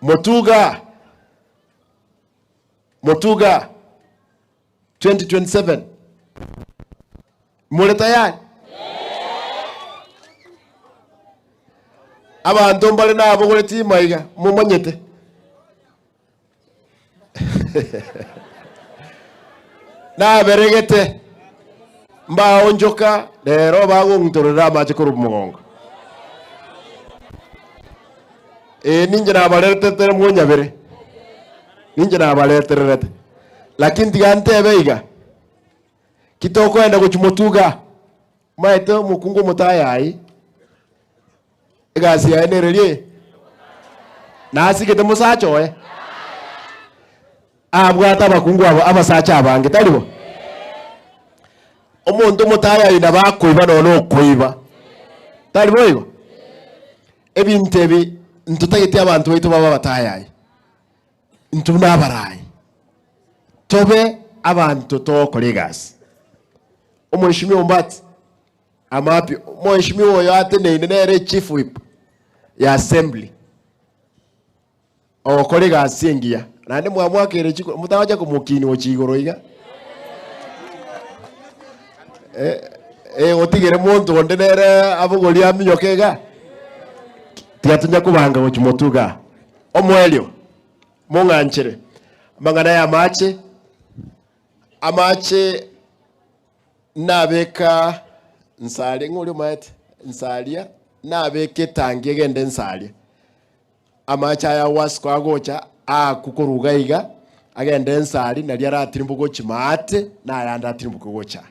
Motuga 2027 mule tayari? Abantu mbale nabo kule timaiga mumanyete na beregete mba onjoka lero baguntorera amaje kuri mugongo ninje nabalete tere mwonya bere ninje nabalete rete lakini tigante beiga kitoko enda kuchimotuga maito mukungu mutayai egasi ya enerelie nasi kete musacho abwata bakungu abasacha abange talibo omuntu mutayai nabakoiba nono koiba talibo ibo ebintu ebi ntutagete abantu baitu baba batayai ntunabarayi tobe abantu tokolegasi omweshimiwa mbati amapi omweshimiwa yote nere chief whip ya assembly okolegasi engia nande mwamwakere chiko mutawaja kumukini ochigoro iga otigere muntu onde nere abugoli aminyokega tiatunya kubanga ochimotuga omwelio munganchere mangana ya amache nabeka nsali nguli maete nsalia nabeke tangi gende nsalia amacha ya wasko agocha akukurugaiga agende nsali nali aratirimbugo chimate na yanda atirimbugo gocha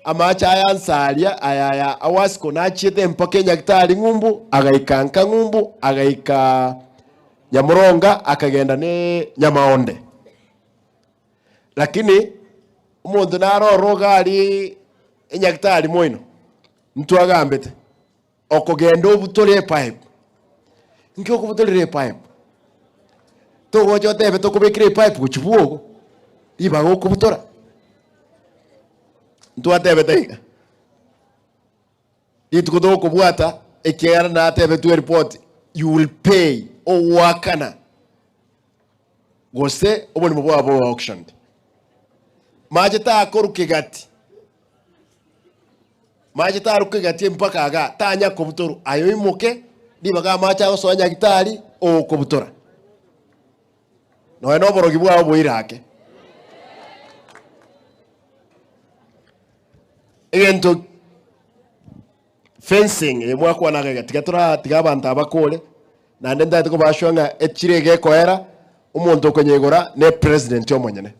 amacha ya nsalia ayaya awasko nachite mpake nyaktari ngumbu agaikanka ngumbu agaika Nyamuronga akagenda ne Nyamaonde lakini umuntu naroroga ali enyaktari moino mtu agambete okogenda obutole pipe nkyo kubutole pipe to tebe to kubekire pipe kuchibugo iba go kubutora mtu atebe tega ituko kubwata ekiara na atebe to report you will pay wakana gose oboni mubwa abo auction majeta akorukegati majeta arukegati mpaka aga tanya kobutoru ayo imoke nibaga macha gosonya gitari o kobutora no eno borogi bwa abo irake egento fencing emwakwa nagaga tigatora tigabanta abakole nande ndati ko bashonga echirege koera umuntu kwenyegora ne president yomonyene